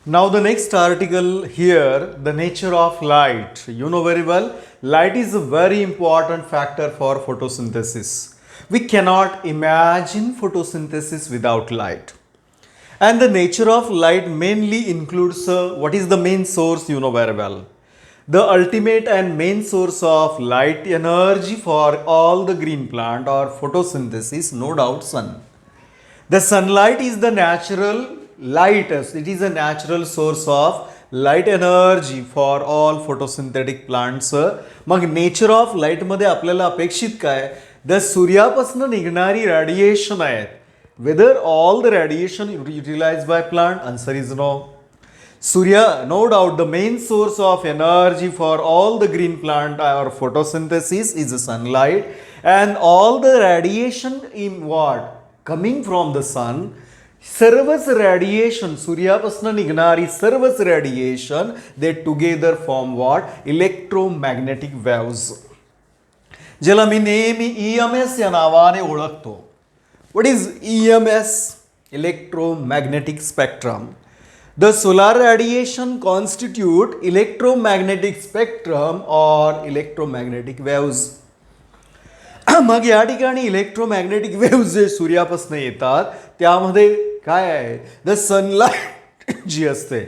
Now the next article here, the nature of light. You know very well, light is a very important factor for photosynthesis. We cannot imagine photosynthesis without light. And the nature of light mainly includes what is the main source, you know very well. The ultimate and main source of light energy for all the green plant or photosynthesis, no doubt sun. The sunlight is the natural light, it is a natural source of light energy for all photosynthetic plants. मग nature of light मध्ये आपल्याला अपेक्षित काय, the सूर्यापासून निघणारी radiation आहेत, whether all the radiation utilized by plant, answer is no. Surya, no doubt, the main source of energy for all the green plant or photosynthesis is the sunlight, and all the radiation in what? Coming from the sun, सर्वच radiation, सूर्यापासून निघणारी सर्वच radiation, they together form what? Electromagnetic waves. ज्याला मी नेहमी EMS या नावाने ओळखतो. What is EMS? Electromagnetic spectrum. The solar radiation constitute electromagnetic spectrum or electromagnetic waves. मग या ठिकाणी इलेक्ट्रोमॅग्नेटिक वेव्ह जे सूर्यापासून येतात त्यामध्ये काय आहे, द सनलाइट जी असते,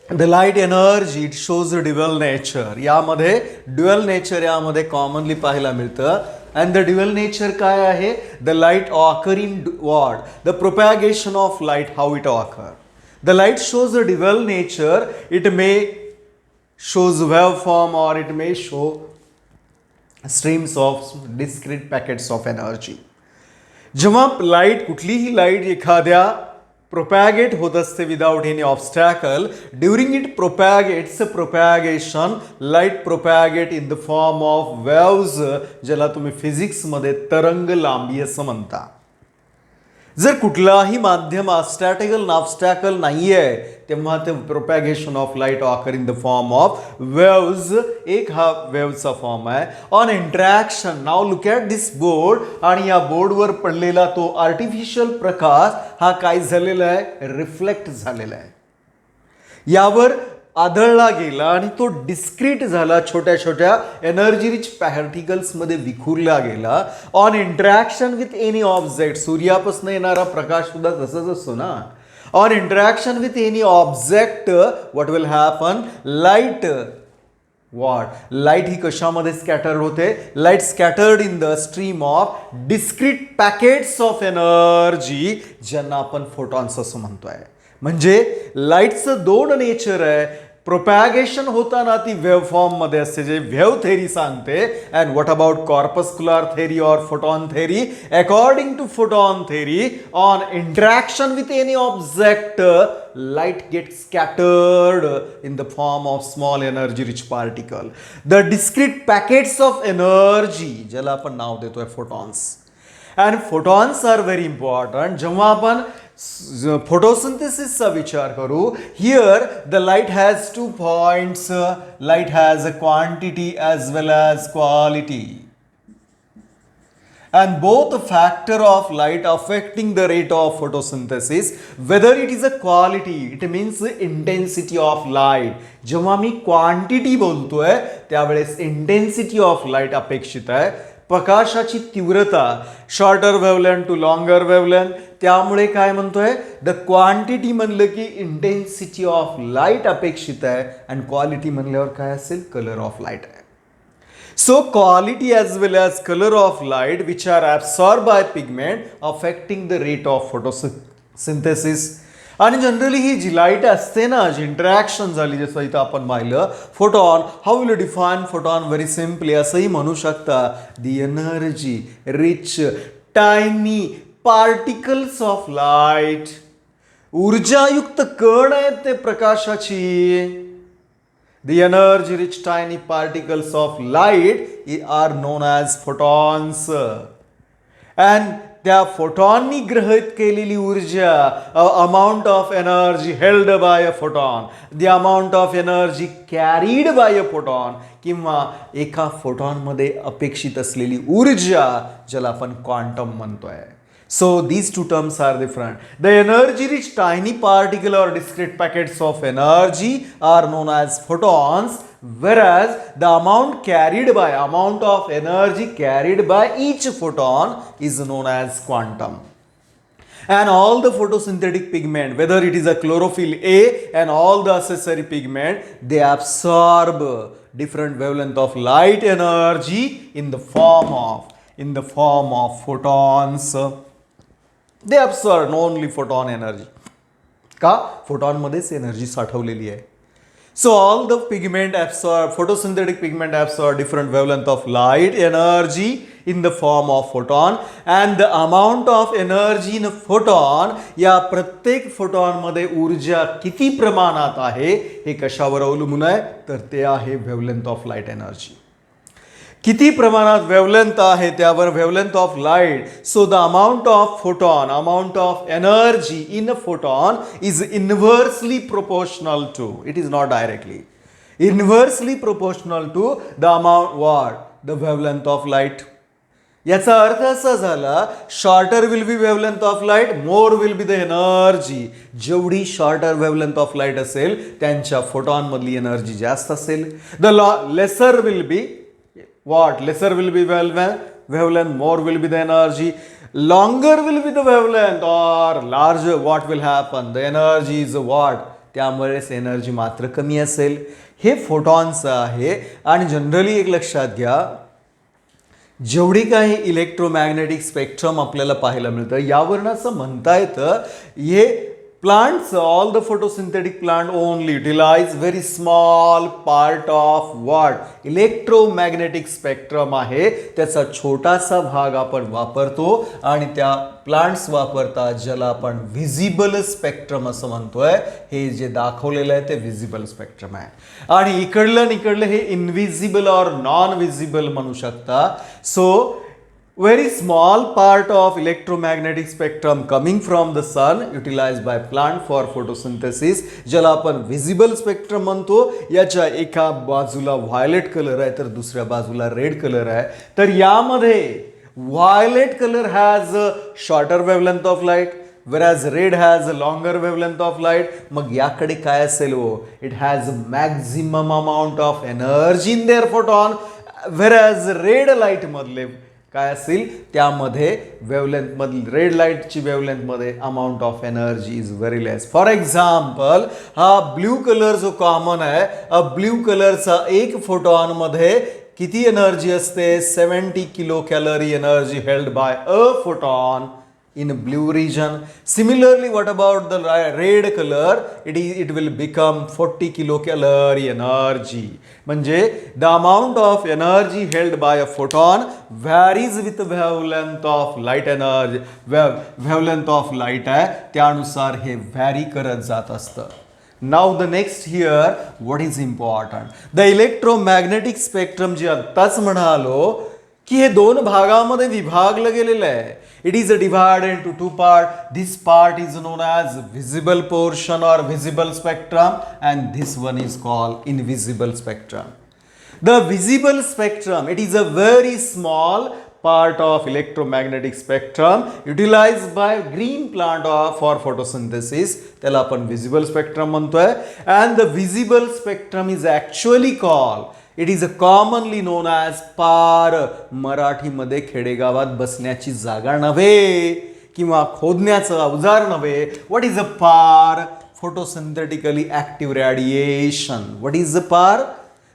the light energy, it shows dual nature. यामध्ये ड्युअल नेचर यामध्ये कॉमनली पाहायला मिळतं. अँड द ड्युअल नेचर काय आहे, the light occur in what, the propagation of light, how it occur. The light shows a dual nature. It may shows waveform or it may show streams of discrete packets of energy. जेव्हा light, कुठलीही light एखाद्या propagate होत असते without any obstacle, during it propagates propagation, light propagate in the form of waves, ज्याला तुम्ही फिजिक्समध्ये तरंग लांबी असं म्हणता. जर कुठलाही माध्यम ऑब्स्टॅकल नॉब्स्टॅकल नाही आहे तेव्हा ते propagation of light occur in the form of waves. एक हा वेव्हचा फॉर्म आहे. On interaction, now look at this board, आणि या बोर्डवर पडलेला तो आर्टिफिशियल प्रकाश हा काय झालेला आहे, रिफ्लेक्ट झालेला आहे. यावर आदळला गेला आणि तो डिस्क्रीट झाला, छोट्या छोट्या एनर्जी रिच पार्टिकल्समध्ये विखुरला गेला. On interaction with any object, सूर्यापासून येणारा प्रकाश सुद्धा तसंच असतो ना. On interaction with any object what will happen, light what, light ही कशामध्ये स्कॅटर होते, light scattered in the stream of discrete packets of energy, ज्यांना आपण फोटॉन्स असं म्हणतोय. म्हणजे लाईटचं दोन नेचर आहे. प्रोपॅगेशन होताना ती वेव्ह फॉर्म मध्ये असते, जे वेव्ह थेरी सांगते. And what about corpuscular theory or photon theory? According to photon theory, on interaction with any object, light gets scattered in the form of small energy rich particle. The discrete packets of energy, ज्याला आपण नाव देतोय photons. And photons are very important. जेव्हा आपण फोटोसिंथेसिसचा विचार करू, here the light has two points, light has a quantity as well as quality. And both factor of light affecting the rate of photosynthesis, whether it is a quality, it means intensity of light. जेव्हा मी quantity बोलतोय त्यावेळेस intensity of light अपेक्षित आहे. प्रकाशाची तीव्रता, shorter wavelength to longer wavelength, त्यामुळे काय म्हणतोय, द क्वांटिटी म्हणलं की इंटेन्सिटी ऑफ लाईट अपेक्षित आहे. अँड क्वालिटी म्हणल्यावर काय असेल, कलर ऑफ लाईट आहे. So quality as well as color of light which are absorbed by pigment affecting the rate of photosynthesis. आणि जनरली ही जी लाईट असते ना, जी इंटरॅक्शन झाली, जसं इथं आपण पाहिलं photon, how will define photon, very simply असंही म्हणू शकता, the energy rich tiny particles of light. ऊर्जायुक्त कण आहेत ते प्रकाशाची. The energy rich tiny particles of light are known as photons. And त्या फोटॉननी ग्रहित केलेली ऊर्जा, amount of energy held by a photon, the amount of energy carried by a photon, किंवा एका फोटॉनमध्ये अपेक्षित असलेली ऊर्जा, ज्याला आपण क्वांटम म्हणतोय. So these two terms are different. The energy rich tiny particle or discrete packets of energy are known as photons, whereas the amount of energy carried by each photon is known as quantum. And all the photosynthetic pigment, whether it is a chlorophyll A and all the accessory pigment, they absorb different wavelength of light energy in the form of photons. They absorb only photon energy. का photon मध्येच energy साठवलेली आहे. So all the pigment absorb, photosynthetic pigment absorb different wavelength of light energy in the form of photon, and the amount of energy in a photon, या प्रत्येक photon मध्ये ऊर्जा किती प्रमाणात आहे हे कशावर अवलंबून आहे, तर ते आहे वेवलेंथ ऑफ लाईट एनर्जी. किती प्रमाणात वेवलेंथ आहे त्यावर wavelength of light. So the amount of energy in a photon is inversely proportional to, it is not directly, inversely proportional to the the wavelength of light. याचा अर्थ असा झाला, shorter will be wavelength of light, more will be the energy. जेवढी shorter wavelength of light असेल त्यांच्या photon मधली energy जास्त असेल. The lesser will be lesser will be wavelength, more will be the energy. Longer will be the wavelength, or larger what will happen, the energy is त्यामुळेच energy मात्र कमी असेल. हे फोटॉन्स आहे. आणि जनरली एक लक्षात घ्या, जेवढी काही इलेक्ट्रोमॅग्नेटिक स्पेक्ट्रम आपल्याला पाहायला मिळतं यावरून असं म्हणता येतं, हे plants, all the photosynthetic plant only utilize very small part of electromagnetic spectrum आहे. त्याचा छोटासा भाग आपण वापरतो आणि त्या प्लांट्स वापरतात ज्याला आपण व्हिजिबल स्पेक्ट्रम असं म्हणतोय. हे जे दाखवलेलं आहे ते व्हिजिबल स्पेक्ट्रम आहे. आणि इकडलं हे इनव्हिजिबल और नॉन व्हिजिबल म्हणू शकता. So very small part of electromagnetic spectrum coming from the sun utilized by plant for photosynthesis, ज्याला आपण visible spectrum म्हणतो. याच्या एका बाजूला व्हायलेट कलर आहे तर दुसऱ्या बाजूला रेड कलर आहे. तर यामध्ये violet colour has shorter wavelength of light, whereas red has a longer wavelength of light. मग याकडे काय असेल हो, it has maximum amount of energy in their photon, whereas red light मधले काय असेल त्यामध्ये वेवलेंथ मधील रेड लाईटची वेवलेंथ मध्ये amount of energy is very less. For example, हा ब्ल्यू कलर जो कॉमन आहे, ब्ल्यू कलरचा एक फोटॉन मध्ये किती एनर्जी असते, 70 kilo calorie energy held by a photon in blue region. Similarly, what about the red color? It will become 40 kilocalorie energy. म्हणजे the amount of energy held by a photon varies with the wavelength of light energy. Wavelength of light आहे त्यानुसार हे vary करत जात असतं. Now the next here, what is important? The electromagnetic spectrum जे आत्ताच म्हणालो की हे दोन भागामध्ये विभागलं गेलेलं आहे. It is divided into two parts. This part is known as visible portion or visible spectrum, and this one is called invisible spectrum. The visible spectrum, it is a very small part of electromagnetic spectrum utilized by green plant for photosynthesis. त्याला आपण visible spectrum म्हणतोय. And the visible spectrum is actually called, it is commonly known as पार. मराठीमध्ये खेडेगावात बसण्याची जागा नव्हे किंवा खोदण्याचं अवजार नव्हे. What is a PAR? Photosynthetically active radiation. What is a PAR?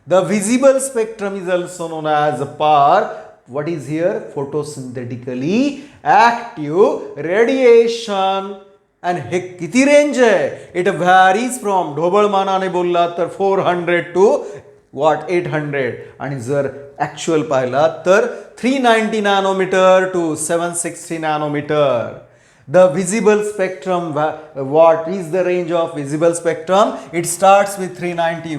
The visible spectrum is also known as a PAR. What is here? Photosynthetically active radiation. आणि हे किती रेंज आहे? इट व्हॅरीज फ्रॉम, ढोबळमानाने बोलला तर 400 टू 800, आणि जर actual पाहिला तर 390 nanometer to 760 nanometer. The visible spectrum, what is the range of visible spectrum? It starts with 390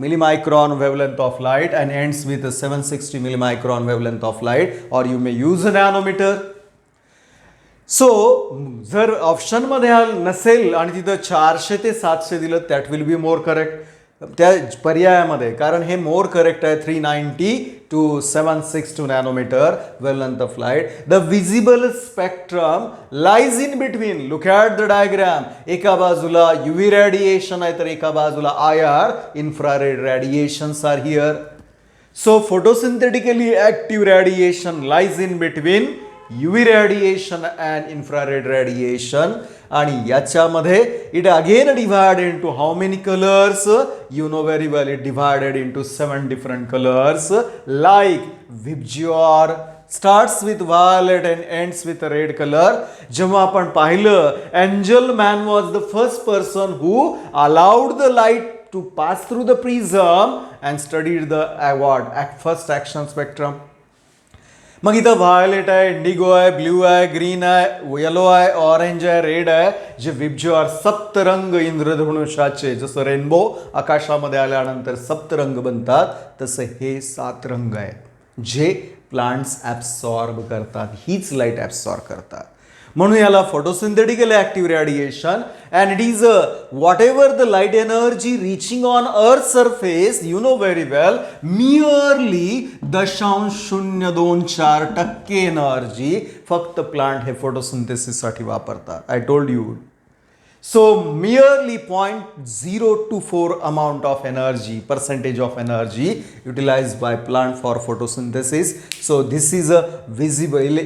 millimicron wavelength of light and ends with a 760 millimicron wavelength of light, or you may use a nanometer. So जर option मध्ये नसेल आणि तिथं 400 ते 700 दिलं, that will be more correct. त्या पर्यायामध्ये, कारण हे मोर करेक्ट आहे 390 to 762 nanometer wavelength of light. The visible spectrum lies in between. Look at the diagram. एका बाजूला UV radiation आहे तर एका बाजूला IR infrared radiations are here. So photosynthetically active radiation lies in between UV radiation and infrared radiation. आणि याच्यामध्ये it again divided into how many colors? You know very well, it divided into 7 different colors like VIBGYOR starts with violet and ends with a red color. जेव्हा आपण पाहिलं, Engelmann was the first person who allowed the light to pass through the prism and studied the first action spectrum. मग इथं violet आहे, Indigo आहे, blue आहे, green आहे, yellow आहे, ऑरेंज आहे, रेड आहे, जे विब्ज्योर सप्तरंग इंद्रधनुष्याचे, जसं रेनबो आकाशामध्ये आल्यानंतर सप्तरंग बनतात तसं हे 7 रंग आहेत जे प्लांट्स ॲब्सॉर्ब करतात, हीच लाईट ॲब्सॉर्ब करतात. म्हणून याला photosynthetically active radiation. And it is whatever the light energy reaching on earth surface, you know very well, merely 0.024% energy फक्त प्लांट हे फोटोसिंथेसिस साठी वापरतात. I told you. So merely 0.024 amount of energy, percentage of energy utilized by plant for photosynthesis. So this is a visible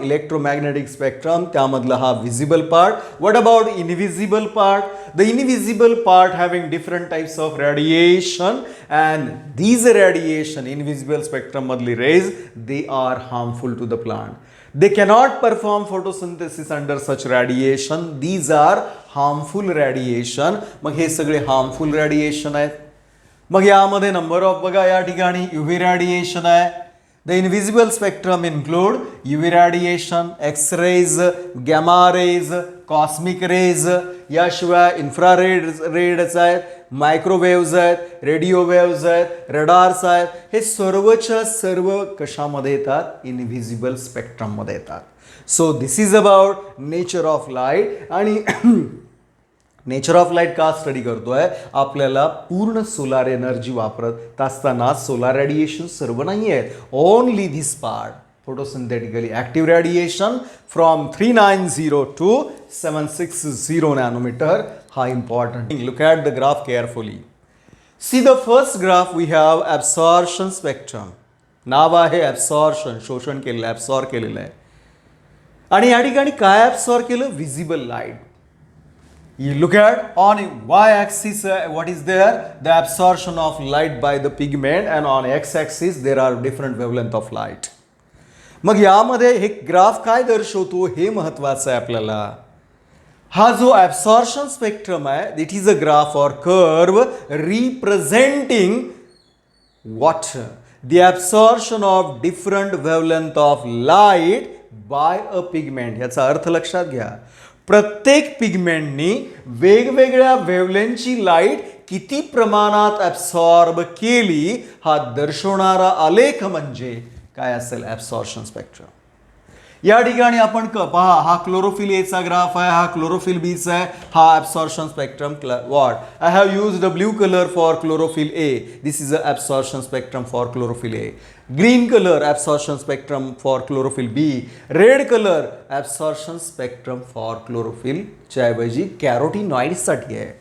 electromagnetic spectrum. त्यामधला हा visible part. What about invisible part? The invisible part having different types of radiation, and these radiation, invisible spectrum मधली rays, they are harmful to the plant. They cannot perform photosynthesis under such radiation. These are harmful radiation. मग हे सगळे harmful radiation आहेत. मग यामध्ये number of बघा, या ठिकाणी UV radiation आहे. The invisible spectrum include UV radiation, X-rays, gamma rays, cosmic rays, याशिवाय infrared rays आहेत, मायक्रोवेव्ज आहेत, रेडिओ वेव्ज आहेत, रडार्स आहेत. हे सर्वच्या सर्व कशामध्ये येतात? इनव्हिजिबल स्पेक्ट्रम मध्ये येतात. So this is about nature of light. आणि नेचर ऑफ लाईट का स्टडी करतोय? आपल्याला पूर्ण सोलार एनर्जी वापरत असताना सोलार रेडिएशन सर्व नाही आहे, only this part, photosynthetically active radiation from 390 to 760 nanometer. How important. Look at the graph carefully. See the first graph, we have absorption spectrum. नाव आहे absorption, शोषण केलेलं, absorb केलेलं आहे. आणि या ठिकाणी काय absorb केलं? Visible light. You look at on y-axis, what is there? The absorption of light by the pigment, and on x-axis there are different wavelength of light. मग यामध्ये हे ग्राफ काय दर्शवतो हे महत्वाचं आहे आपल्याला. हा जो ॲब्सॉर्प्शन स्पेक्ट्रम आहे, it is a graph or curve representing what? The absorption of different wavelength of light by a pigment. याचा अर्थ लक्षात घ्या, प्रत्येक पिगमेंटनी वेगवेगळ्या वेवलेंथची लाईट किती प्रमाणात ॲब्सॉर्ब केली हा दर्शवणारा आलेख म्हणजे काय असेल? Absorption spectrum. या ठिकाणी आपण पहा, हा क्लोरोफिल एचा ग्राफ आहे, हा क्लोरोफिल बीचा आहे, हा absorption spectrum. What I have used a blue colour for chlorophyll A. This is a absorption spectrum for chlorophyll A. Green colour absorption spectrum for chlorophyll B. Red colour absorption spectrum for chlorophyll च्या ऐवजी कॅरोटीनॉइड्ससाठी आहे.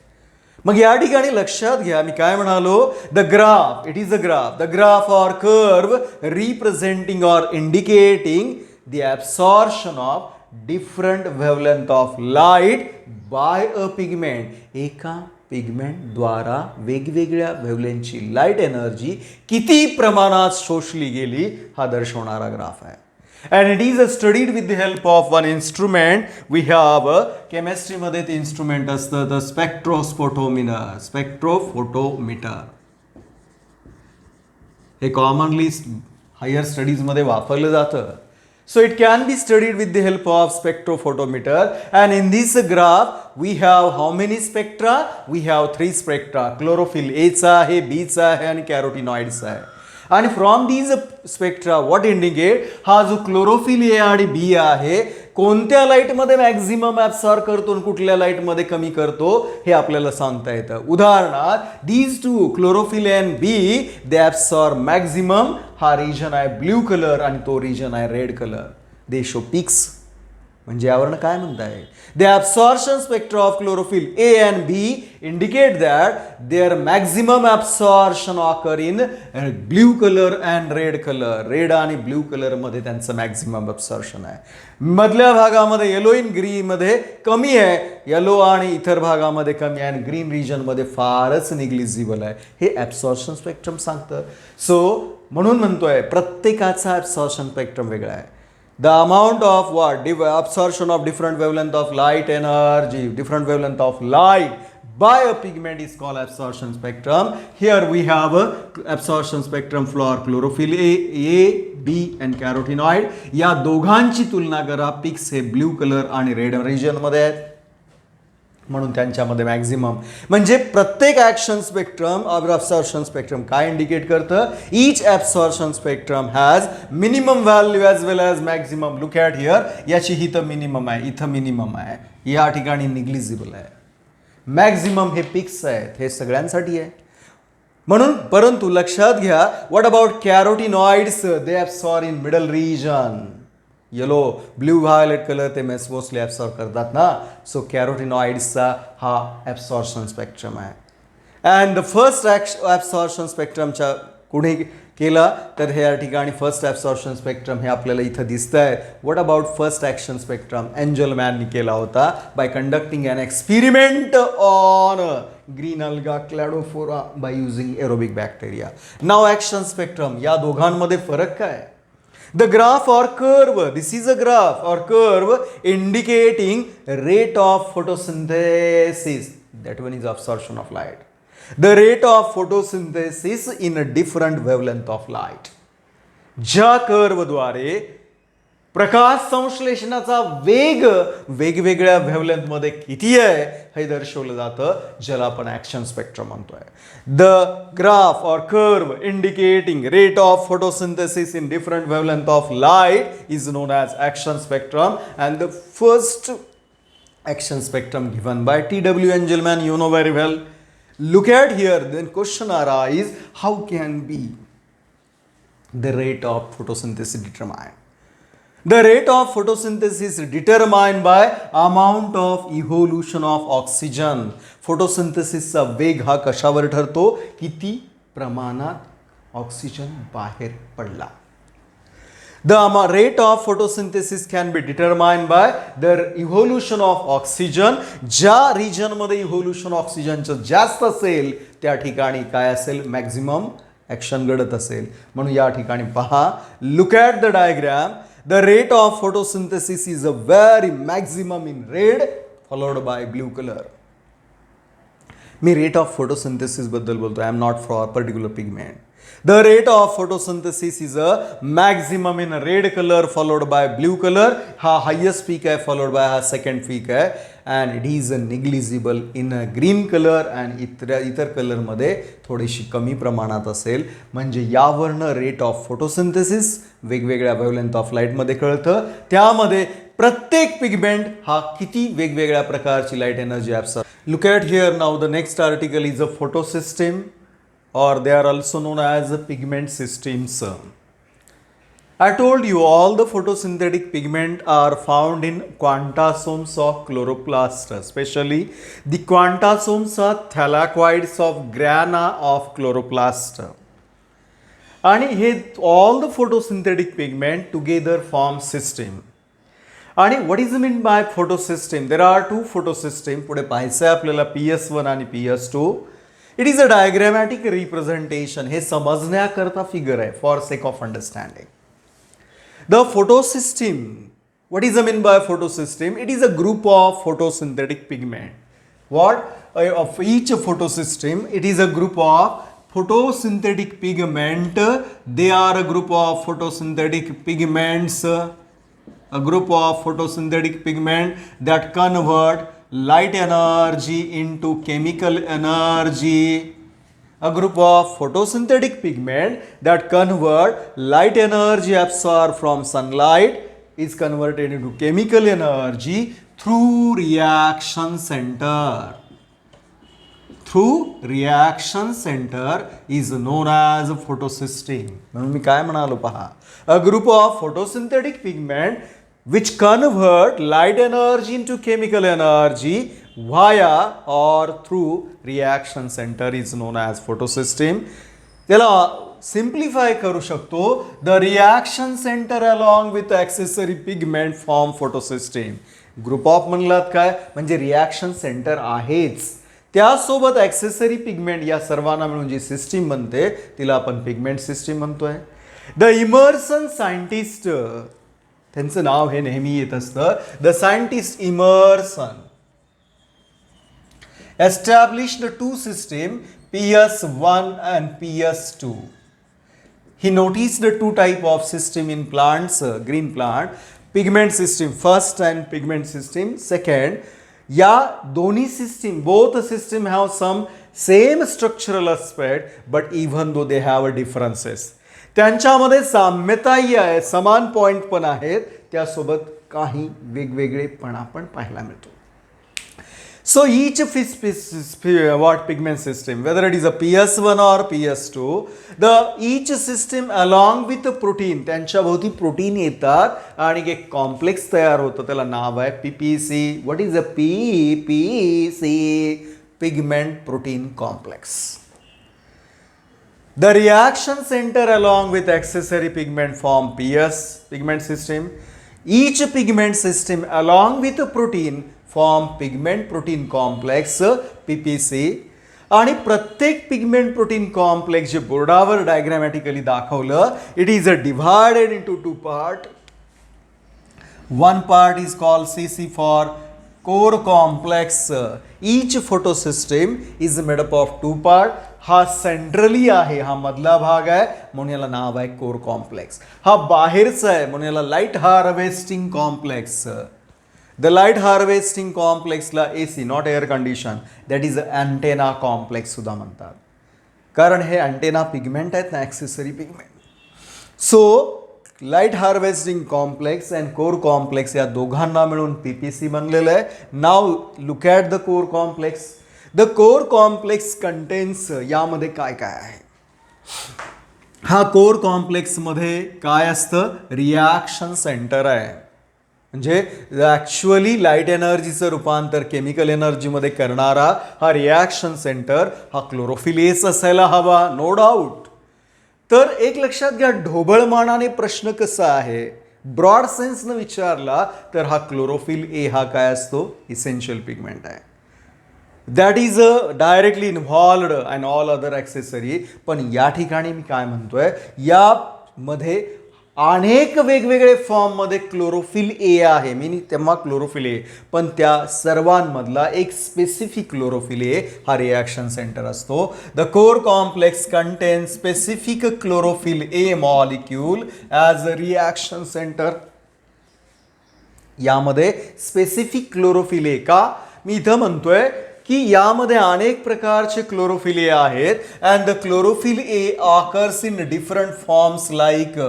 मग या ठिकाणी लक्षात घ्या मी काय म्हणालो, the graph, it is a graph, the graph or curve representing और indicating the absorption of different wavelength of light by a pigment. एका पिगमेंट द्वारा वेगवेगळ्या वेवलेंथची लाईट एनर्जी किती प्रमाणात शोषली गेली हा दर्शवणारा ग्राफ आहे. And it is studied with the help of one instrument. We have chemistry मध्ये ते इन्स्ट्रुमेंट असतं, the spectrophotometer. हे कॉमनली हायर स्टडीज मध्ये वापरलं जातं. So it can be studied with the help of spectrophotometer, and in this graph we have how many spectra? We have 3 spectra. Chlorophyll A चा आहे, B चा आहे आणि carotenoids आहे. आणि from these spectra what indicate, हा जो chlorophyll A आणि बी आहे कोणत्या लाईटमध्ये मॅक्झिमम ऍब्सॉर्ब करतो आणि कुठल्या लाईटमध्ये कमी करतो हे आपल्याला सांगता येतं. उदाहरणार्थ these two chlorophyll and B they absorb maximum, हा रिजन आहे ब्ल्यू कलर आणि तो रिजन आहे रेड कलर. दे शो पिक्स. म्हणजे यावरनं काय म्हणताय, the absorption spectra of chlorophyll A and B indicate that their maximum absorption occur in blue colour and red colour. Red आणि ब्ल्यू कलरमध्ये त्यांचं मॅक्झिमम ॲब्सॉर्प्शन आहे. मधल्या भागामध्ये येलो इन ग्रीनमध्ये कमी आहे, येलो आणि इतर भागामध्ये कमी आहे आणि ग्रीन रिजनमध्ये फारच निग्लिजिबल आहे. हे ॲब्सॉर्प्शन स्पेक्ट्रम सांगतं. सो म्हणून म्हणतोय प्रत्येकाचा ॲब्सॉर्प्शन स्पेक्ट्रम वेगळा आहे. The amount of what? Absorption of different wavelength of light energy, different wavelength of light by a pigment is called absorption spectrum. Here we have a absorption spectrum for chlorophyll A, B and carotenoid. या दोघांची तुलना करा. पिक्स हे blue colour आणि red region मध्ये आहेत म्हणून त्यांच्यामध्ये मॅक्झिमम. म्हणजे प्रत्येक ॲक्शन स्पेक्ट्रम ॲब्सॉर्प्शन स्पेक्ट्रम काय इंडिकेट करतं, each absorption spectrum has minimum value as well as maximum. Look at here, याची ही तर मिनिमम आहे, इथं मिनिमम आहे, या ठिकाणी निग्लिजिबल आहे. मॅक्झिमम हे पिक्स आहेत, हे सगळ्यांसाठी आहे म्हणून. परंतु लक्षात घ्या, what about carotenoids, they absorb in middle region. Yellow blue violet colour ते मोस्टली ॲब्सॉर्ब करतात ना. सो कॅरोटिनॉइड्सचा हा ॲब्सॉर्प्शन स्पेक्ट्रम आहे. अँड द फर्स्ट ॲब्सॉर्प्शन स्पेक्ट्रमच्या कुठे केला तर हे या ठिकाणी फर्स्ट ॲब्सॉर्प्शन स्पेक्ट्रम हे आपल्याला इथं दिसतं आहे. What about first action spectrum, एंजलमॅननी केला होता by conducting an experiment on green alga Cladophora by using aerobic bacteria. नाव ॲक्शन स्पेक्ट्रम, या दोघांमध्ये फरक काय? The graph or curve, this is a graph or curve indicating rate of photosynthesis. That one is absorption of light. The rate of photosynthesis in a different wavelength of light. ज्या curve द्वारे प्रकाश संश्लेषणाचा वेग वेगवेगळ्या वेव्हलेंथमध्ये किती आहे हे दर्शवलं जातं, ज्याला आपण ॲक्शन स्पेक्ट्रम म्हणतोय. The graph or curve indicating rate of photosynthesis in different wavelength of light is non as action spectrum. And the first action spectrum given by T.W. Engelmann, you know very well. Look at here, then question arise, how can be the rate of photosynthesis determined? The rate of photosynthesis is determined by amount of evolution of oxygen. फोटोसिंथेसिसचा वेग हा कशावर ठरतो, किती प्रमाणात oxygen बाहेर पडला. The rate of photosynthesis can be determined by the evolution of oxygen. ज्या रिजनमध्ये इव्होल्युशन ऑक्सिजनचं जास्त असेल त्या ठिकाणी काय असेल, मॅक्झिमम ॲक्शन घडत असेल. म्हणून या ठिकाणी पहा, look at the diagram. The rate of photosynthesis is a very maximum in red followed by blue color. Me rate of photosynthesis बद्दल बोलतो. I am not for a particular pigment. The rate of photosynthesis is a maximum in red color followed by blue color. हा highest peak आहे followed by हा second peak आहे. And it is negligible in a green color and इतर कलरमध्ये थोडीशी कमी प्रमाणात असेल. म्हणजे यावरनं रेट ऑफ फोटोसिंथेसिस वेगवेगळ्या वेव्हलेंथ ऑफ लाईटमध्ये कळतं. त्यामध्ये प्रत्येक पिगमेंट हा किती वेगवेगळ्या प्रकारची light energy absorb. Look at here now the next article is a photosystem or they are also known as pigment systems. I told you all the photosynthetic pigment are found in quantasomes of chloroplast, especially the quantasomes are thylakoids of grana of chloroplast. आणि हे all the photosynthetic pigment together form system. आणि what is meant by photosystem? There are two photosystem. पुढे पाहायचं आहे आपल्याला PS1 आणि PS2. It is a diagrammatic representation. हे समजण्याकरता figure आहे for sake of understanding. The photosystem. What is meant by photosystem? It is a group of photosynthetic pigment. What? Of each photosystem, it is a group of photosynthetic pigment. They are a group of photosynthetic pigments. A group of photosynthetic pigment that convert light energy into chemical energy. A group of photosynthetic pigment that convert light energy absorbed from sunlight is converted into chemical energy through reaction center. Through reaction center is known as photosystem. म्हणून मी काय म्हणालो पहा, a group of photosynthetic pigment which convert light energy into chemical energy via or through reaction center is known as photosystem. त्याला simplify करू शकतो, the reaction center along with accessory pigment form photosystem. Group of म्हणलात काय म्हणजे reaction centre आहेच, त्यासोबत accessory pigment या सर्वांना मिळून जी सिस्टीम बनते तिला आपण पिगमेंट सिस्टीम म्हणतोय. द इमर्सन सायंटिस्ट, त्यांचं नाव हे नेहमी येत असतं, the scientist Emerson established two systems, PS1 and PS2. He noticed the two type of system in plants, green plant, pigment system first and pigment system second. या दोन्ही system, both system have some same structural aspect but even though they have differences. त्यांच्यामध्ये साम्यताही आहे, समान point पण आहेत, त्यासोबत काही वेगवेगळेपणा पण पाहायला मिळतो. So each what pigment system, whether it is a PS1 or PS2, each system along with the protein, त्यांच्या भोवती प्रोटीन येतात आणि एक कॉम्प्लेक्स तयार होतं, त्याला नाव आहे PPC. What is a PPC? Pigment protein complex. The reaction center along with accessory pigment form PS pigment system. Each pigment system along with a protein form pigment protein complex PPC. आणि प्रत्येक pigment protein complex जे बोर्डावर diagrammatically दाखवलं, it is divided into two part. One part is called CC for core complex. Each photosystem is made up of two part. हा centrally आहे, हा मधला भाग आहे म्हणून याला नाव आहे कोर कॉम्प्लेक्स. हा बाहेरचा आहे म्हणून याला light harvesting complex. The light harvesting complex ला AC, not air condition, that is antenna complex सुद्धा म्हणतात, कारण हे अँटेना पिगमेंट आहेत ना, accessory pigment. So light harvesting complex and core complex या दोघांना मिळून PPC बनलेलं आहे. Now look at the core complex. The core complex contains, यामध्ये काय काय आहे, हा कोर कॉम्प्लेक्समध्ये काय असतं, रिॲक्शन सेंटर आहे. म्हणजे ॲक्च्युअली लाईट एनर्जीचं रूपांतर केमिकल एनर्जीमध्ये करणारा हा रिॲक्शन सेंटर हा क्लोरोफिल असायला हवा, नो डाऊट. तर एक लक्षात घ्या, ढोबळमानाने प्रश्न कसा आहे, ब्रॉड सेन्सनं विचारला तर हा क्लोरोफिल ए हा काय असतो, इसेन्शियल पिगमेंट आहे. That is directly involved and all other accessory. पण या ठिकाणी मी काय म्हणतोय, यामध्ये अनेक वेगवेगळे फॉर्ममध्ये क्लोरोफिल ए आहे, मी तेव्हा क्लोरोफिल ए, पण त्या सर्वांमधला एक स्पेसिफिक क्लोरोफिल ए हा रिॲक्शन सेंटर असतो. The core complex content specific chlorophyll A molecule as a reaction centre. यामध्ये स्पेसिफिक क्लोरोफिल ए का, मी इथं म्हणतोय की यामध्ये अनेक प्रकारचे क्लोरोफिल ए आहेत and the chlorophyll A occurs in different forms like,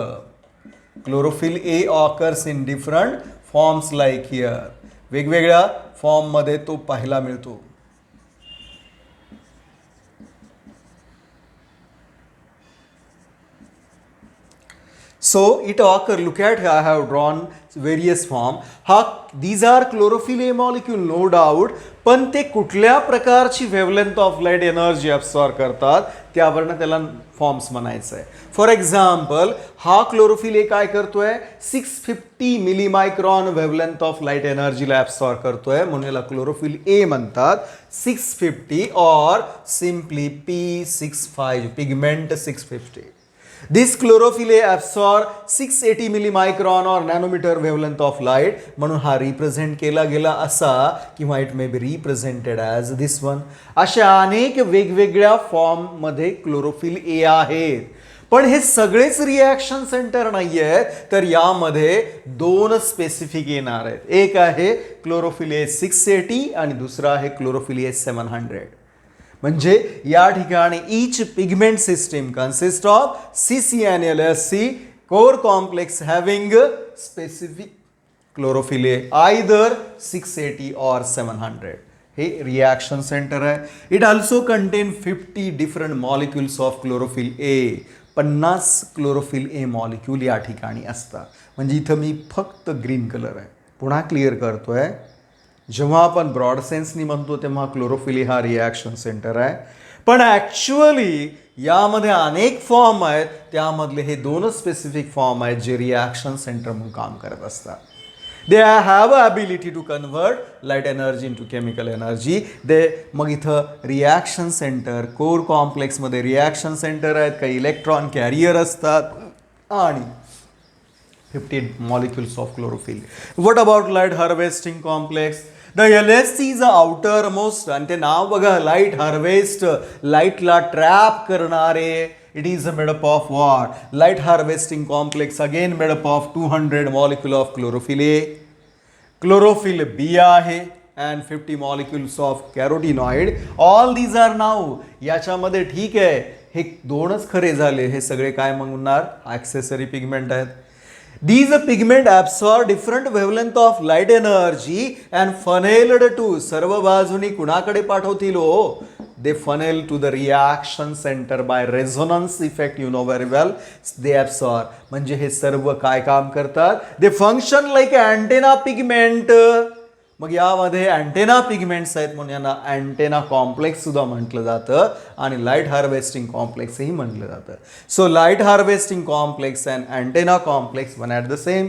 chlorophyll A occurs in different forms like here, वेगवेगळ्या फॉर्ममध्ये तो पाहायला मिळतो. So it occur, look at, I have drawn various form. These are chlorophyll A molecule, no doubt. पण ते कुठल्या प्रकारची wavelength of light energy absorb करतात त्यावरनं त्याला फॉर्म्स म्हणायचं आहे. फॉर एक्झाम्पल, हा क्लोरोफिल ए काय करतोय, 650 मिलीमायक्रॉन वेवलेंथ ऑफ लाईट एनर्जीला ॲब्सॉर्ब करतोय म्हणून याला क्लोरोफिल ए म्हणतात. 650 और simply P65, pigment 650. This chlorophyll A absorb 680 millimicron or nanometer wavelength of light, म्हणून हा रिप्रेझेंट केला गेला असा, किंवा it may be represented as this one. अशा अनेक वेगवेगळ्या फॉर्ममध्ये क्लोरोफिल ए आहेत. पण हे सगळेच रिॲक्शन सेंटर नाही आहेत, तर यामध्ये दोन स्पेसिफिक येणार आहेत. एक आहे क्लोरोफिल ए 680 आणि दुसरा आहे क्लोरोफिल ए 700. म्हणजे या ठिकाणी each pigment system consists of CC and LSC core complex having specific chlorophyll A either 680 or 700. हे रिॲक्शन सेंटर आहे. It also content 50 different molecules of chlorophyll A. 50 chlorophyll A molecule या ठिकाणी असतात. म्हणजे इथं मी फक्त ग्रीन कलर आहे. पुन्हा क्लिअर करतोय, जेव्हा आपण ब्रॉड सेन्सनी म्हणतो तेव्हा क्लोरोफिल हा रिॲक्शन सेंटर आहे, पण ॲक्च्युअली यामध्ये अनेक फॉर्म आहेत. त्यामधले हे दोनच स्पेसिफिक फॉर्म आहेत जे रिॲक्शन सेंटर म्हणून काम करत असतात. They have a ability to convert light energy into chemical energy. मग इथं रिॲक्शन सेंटर, कोर कॉम्प्लेक्समध्ये रिॲक्शन सेंटर आहेत, काही इलेक्ट्रॉन कॅरियर असतात आणि 50 molecules of chlorophyll. What about light harvesting complex? The LSC is the outermost, आणि ते नाव बघा, लाईट हार्वेस्ट, लाईटला ट्रॅप करणारे. It is made up of what? Light harvesting complex again made up of 200 molecule of chlorophyll A, chlorophyll B आहे and 50 molecules of carotenoid. All these are now. याच्यामध्ये ठीक आहे, हे दोनच खरे झाले, हे सगळे काय म्हणणार? ॲक्सेसरी पिगमेंट आहेत. These pigment absorb different wavelength of light energy and funneled to, सर्व बाजूनी कुणाकडे पाठवतील हो? They funnel to the reaction center by resonance effect, you know very well. They absorb. म्हणजे हे सर्व काय काम करतात? They function like antenna pigment. मग यामध्ये अँटेना पिगमेंट्स आहेत म्हणून यांना अँटेना कॉम्प्लेक्स सुद्धा म्हटलं जातं आणि लाईट हार्वेस्टिंग कॉम्प्लेक्सही म्हटलं जातं. So light harvesting complex and antenna complex one at the same.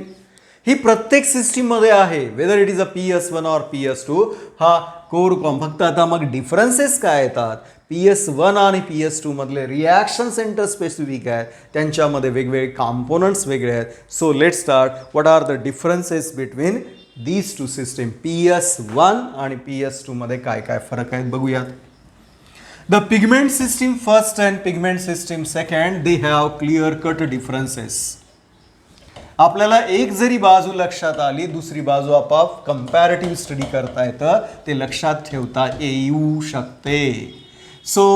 ही प्रत्येक सिस्टीममध्ये आहे, whether it is a PS1 और PS2. हा कोर फक्त आता मग डिफरन्सेस काय येतात? PS1 आणि PS2 मधले रिॲक्शन सेंटर स्पेसिफिक आहेत, त्यांच्यामध्ये वेगवेगळे कॉम्पोनंट्स वेगळे आहेत. So let start. What are the differences between these two system? PS1 आणि PS2 मध्ये काय काय फरक आहेत बघूयात. The pigment system first and pigment system second, they have clear cut differences. आपल्याला एक जरी बाजू लक्षात आली, दुसरी बाजू आपोआप कंपॅरेटिव्ह स्टडी करता येतं, ते लक्षात ठेवता येऊ शकते. सो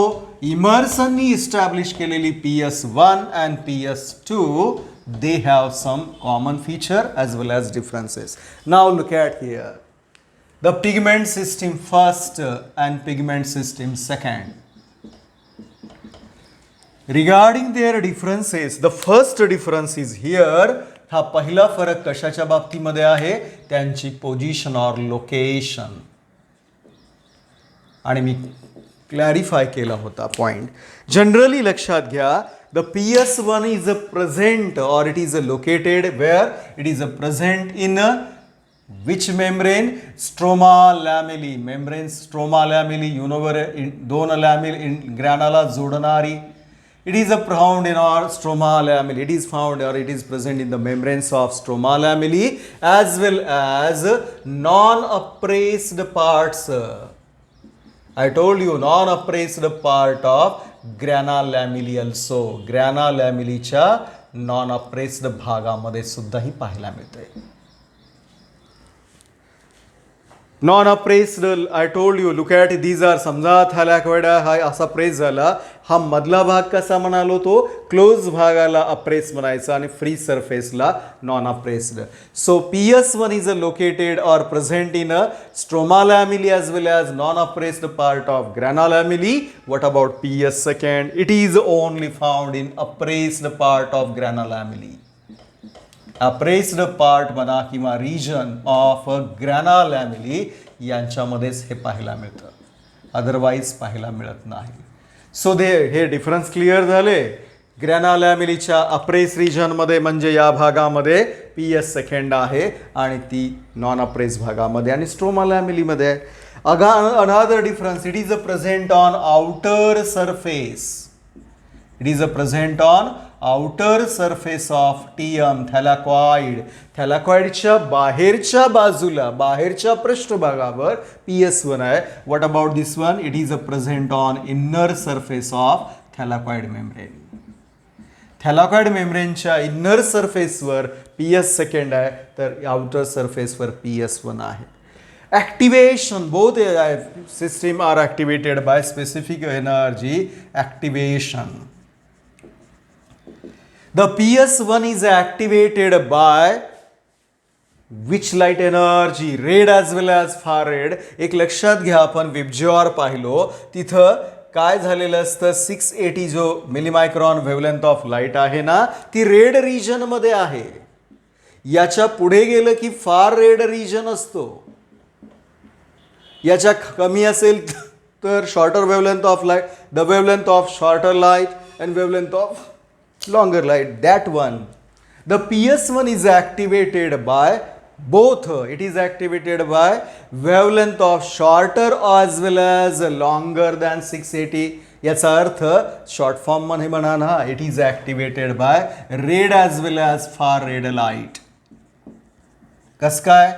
इमर्सननी इस्टॅब्लिश केलेली PS1 and PS2, they have some common feature as well as differences. Now look at here. The pigment system first and pigment system second. Regarding their differences, the first difference is here. हा पहिला फरक कशाच्या बाबतीमध्ये आहे? त्यांची position और location. आणि मी clarify केला होता पॉइंट. जनरली लक्षात घ्या, the PS1 is a present or it is a located where? It is a present in a which membrane? Stroma lamellae. Membrane stroma lamellae, you know where दोन लॅमेल in ग्रॅनाला जोडणारी. It is found in our stroma lamellae. It is found or it is present in the membranes of stroma lamellae as well as non-appraised parts. I told you non-appraised part of grana lamellae also. Grana लॅमिलीच्या non appressed भागामध्ये सुद्धा ही पाहायला मिळते. Non appressed, I told you, look at these are. समजा thylakoid हा असा press झाला, हा मधला भाग कसा म्हणालो? तो क्लोज भागाला अप्रेस म्हणायचा आणि फ्री सरफेसला non appressed. So PS1 is a located और present in a stroma lamellae as well as non-appraised part of grana lamella. What about PS2? It is only found in appraised part of grana lamella. Apprised part म्हणा किंवा region of ग्रॅना लॅमिली यांच्यामध्येच हे पाहायला मिळतं, otherwise पाहायला मिळत नाही. So हे difference clear झाले. ग्रॅना लॅमिलीच्या अप्रेस रिजनमध्ये म्हणजे या भागामध्ये PS2 आहे आणि ती नॉन अप्रेस भागामध्ये आणि स्ट्रोमा लॅमिलीमध्ये आहे. Another difference, it is a present on outer surface. It is a present on outer surface of TM, thylakoid. थॅलॅकॉइडच्या बाहेरच्या बाजूला, बाहेरच्या पृष्ठभागावर PS1 आहे. What about this one? It is a present on inner surface of thylakoid membrane. Thylakoid मेम्ब्रेनच्या inner सरफेसवर PS2 आहे, तर outer सरफेसवर PS1 आहे. Activation, both system are activated by specific energy activation. The PS1 is activated by which light energy? Red as well as far red. एक लक्षात घ्या, आपण विबज्युआर पाहिलो तिथं काय झालेलं असतं, 680 जो मिलीमायक्रॉन वेव्हलेंथ ऑफ लाईट आहे ना, ती रेड रिजन मध्ये आहे. याच्या पुढे गेलं की फार रेड रिजन असतो. याच्या कमी असेल तर shorter wavelength of light, the wavelength of shorter light and wavelength of longer light, that one. The PS1 is activated by both. It is activated by wavelength of shorter as well as longer than 680. याचा अर्थ short form मध्ये म्हणा ना, it is activated by red as well as far red light. कस काय?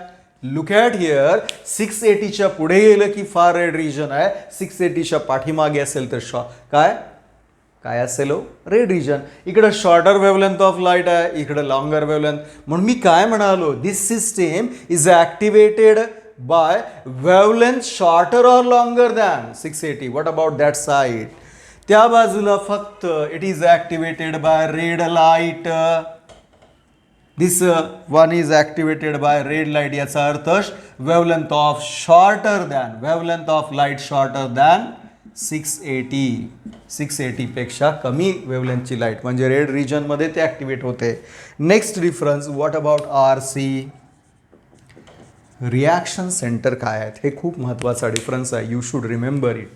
Look at here, 680च्या पुढे गेलं की फार रेड रिजन आहे, 680च्या पाठीमागे असेल तर काय असेल रेड रिजन. इकडे शॉर्टर वेव्हलेंथ ऑफ लाईट आहे, इकडे लॉंगर वेव्हलेंथ. म्हणून मी काय म्हणालो, this system is activated by wavelength shorter or longer than 680. What about that side? त्या बाजूला फक्त it is activated by red light. This one is activated by red light. याचा अर्थ wavelength of shorter than, wavelength of light shorter than 680. 680 पेक्षा कमी वेव्हलेंथची light म्हणजे red रिजनमध्ये ते ॲक्टिवेट होते. Next difference, what about RC? Reaction centre काय आहेत? हे खूप महत्त्वाचा डिफरन्स आहे. You should remember it.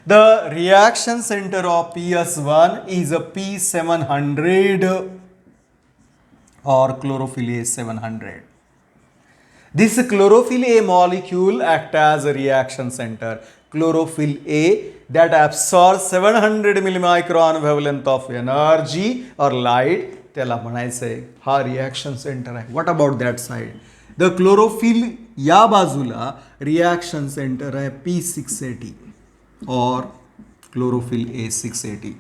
The reaction centre of PS1 is a P700 or chlorophyll A700. This chlorophyll A molecule acts as a reaction center. Chlorophyll A that absorbs 700 millimicron wavelength of energy or light, त्याला म्हणायचं आहे हा reaction centre आहे. What about that side? The chlorophyll या बाजूला reaction centre आहे P680 और chlorophyll A680.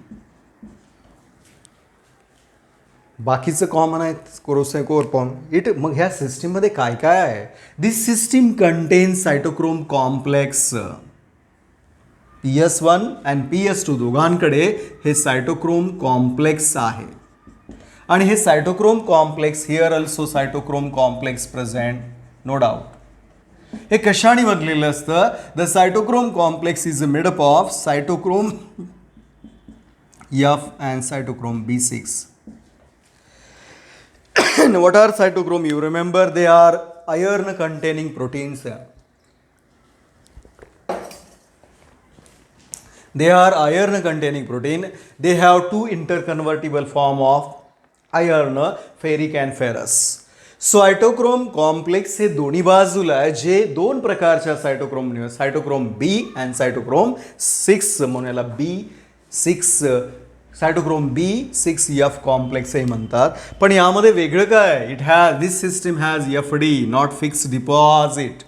बाकीचं कॉमन आहे कोरोसेकोरपॉन. मग ह्या सिस्टीममध्ये काय काय आहे? This system contains cytochrome complex. PS1 and PS2 दोघांकडे हे सायटोक्रोम कॉम्प्लेक्स आहे. आणि हे cytochrome complex, here also cytochrome complex present, no doubt. हे कशाने बनलेलं असतं? The cytochrome complex is made up of cytochrome F and cytochrome B6. What are cytochrome? You remember they are iron containing proteins. They are iron containing protein. They have two interconvertible form of iron, ferric and ferrous. Cytochrome complex हे दोन्ही बाजूला आहे, जे दोन प्रकारच्या सायटोक्रोम B and सायटोक्रोम 6 म्हणून याला B6 सायटोक्रोम B6F complex हे म्हणतात. पण यामध्ये वेगळं काय? It has, this system has FD, not fixed deposit.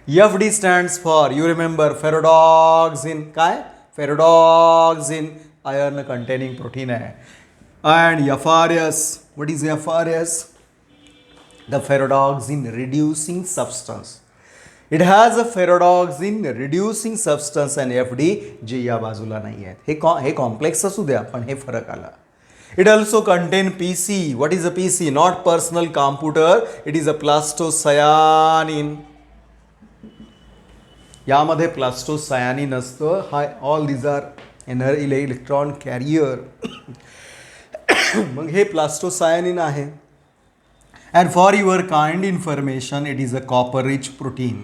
FD stands for, you remember, ferredoxin. काय? फेरोडॉक्सिन आयर्न कंटेनिंग प्रोटीन आहे. And FRS, what is FRS? The ferredoxin reducing substance. It has a ferredoxin reducing substance and FD, जे या बाजूला नाही आहेत. हे complex असू द्या, पण हे फरक आला. It also contain PC. What is a PC? Not personal computer, it is a plastocyanin. यामध्ये प्लास्टोसायानिन असतं. Hi, all these are electron carrier. मग हे प्लास्टोसायानिन आहे. And for your kind information, it is a copper rich protein.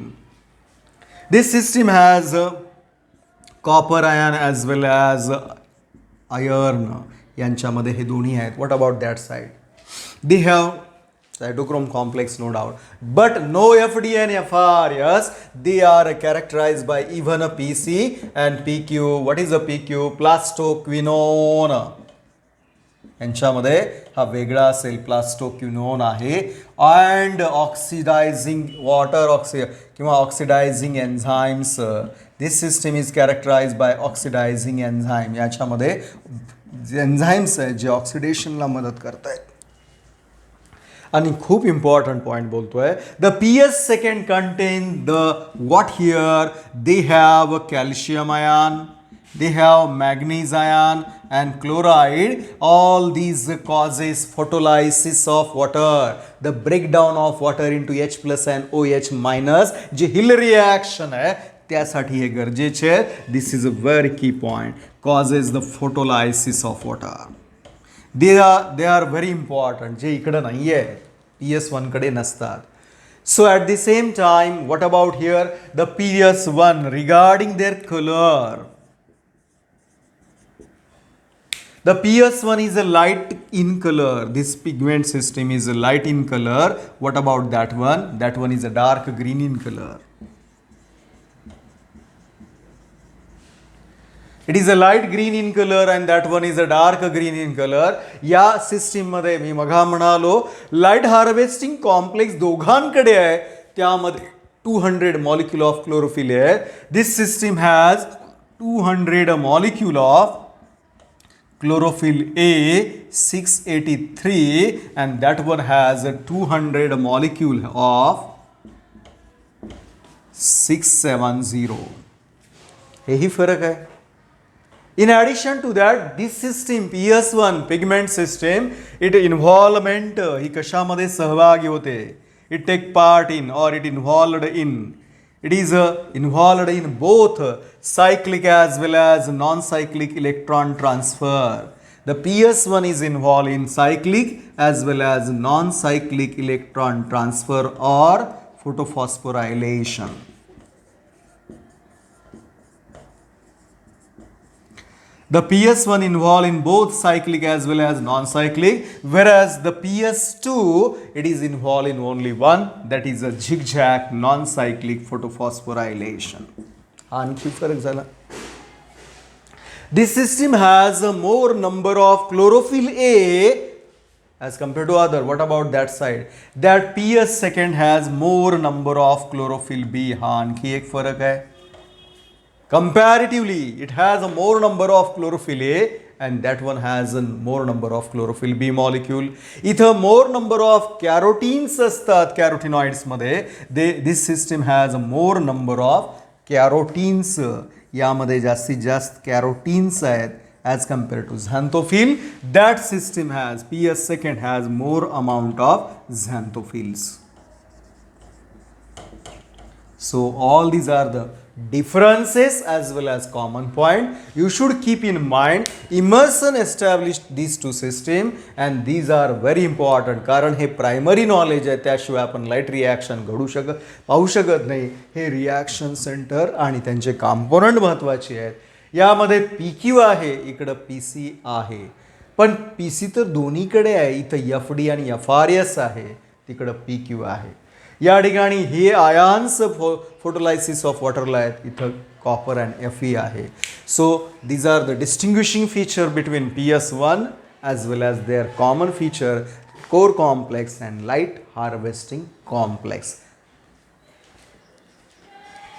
This system has copper ion as well as iron. यांच्यामध्ये हे दोन्ही आहेत. What about that side? They have cytochrome complex, no doubt, but no FD and FRS. They are characterized by even a PC and PQ. What is a PQ? Plastoquinone. यांच्यामध्ये हा वेगळा असेल, plastoquinone आहे. And oxidizing water किंवा oxidizing enzymes. This system is characterize by oxidizing enzyme. याच्यामध्ये enzymes आहेत जे ऑक्सिडेशनला मदत करत आहेत. आणि खूप इम्पॉर्टंट पॉईंट बोलतोय. The PS second contain the what here they have calcium ion, they have manganese ion and chloride. All these causes photolysis of water, the breakdown of water into H plus and OH minus. जी Hill reaction आहे त्यासाठी हे गरजेचे आहे. This is a very key point. Causes the photolysis of water. They are very important, जे इकडं नाही आहे, PS1 कडे नसतात. So at the same time, what about here? The PS1 regarding their color. The PS1 is a light in color. This pigment system is a light in color. What about that one? That one is a dark green in color. It is a light green in color and that one is a dark green in color. या system मध्ये मी मघा म्हणालो light harvesting complex दोघांकडे आहे. त्यामध्ये 200 molecule of chlorophyll आहे. This system has 200 molecule of chlorophyll A 683 and that one has a 200 molecule of 670. यही फरक है. In addition to that, this system PS1 pigment system, it involvement ही कशामध्ये सहभागी होते. It take part in or it involved in. It is involved in both cyclic as well as non-cyclic electron transfer. The PS1 is involved in cyclic as well as non-cyclic electron transfer or photophosphorylation. The PS1 involved in both cyclic as well as non-cyclic, whereas the PS2 it is involved in only one, that is a zigzag non-cyclic photophosphorylation. आणखी फरक झाला. This system has a more number of chlorophyll A as compared to other. What about that side? That PS second has more number of chlorophyll B. हा आणखी एक फरक आहे. Comparatively, it has a more number of chlorophyll A and that one has a more number of chlorophyll B molecule. इथं more number of carotenes असतात carotenoids मध्ये. This system has a more number of carotenes. यामध्ये जास्तीत जास्त carotenes आहेत as compared to xanthophyll. That system has, PS second has more amount of xanthophylls. So all these are the differences as well as common point. You should keep in mind Emerson established these two systems and these are very important. कारण हे primary knowledge आहे, त्याशिवाय आपण light reaction पाहू शकत नाही. हे reaction centre आणि त्यांचे कॉम्पोनंट महत्त्वाचे आहेत. यामध्ये PQ आहे, इकडं PC आहे. पण PC तर दोन्हीकडे आहे. इथं FD आणि FRS आहे, तिकडं PQ आहे. या ठिकाणी हे आयन्स फोटोलायसिस ऑफ वॉटरला आहेत, इथं कॉपर अँड Fe आहे. So these are the distinguishing feature between PS1 as well as their common feature core complex and light harvesting complex.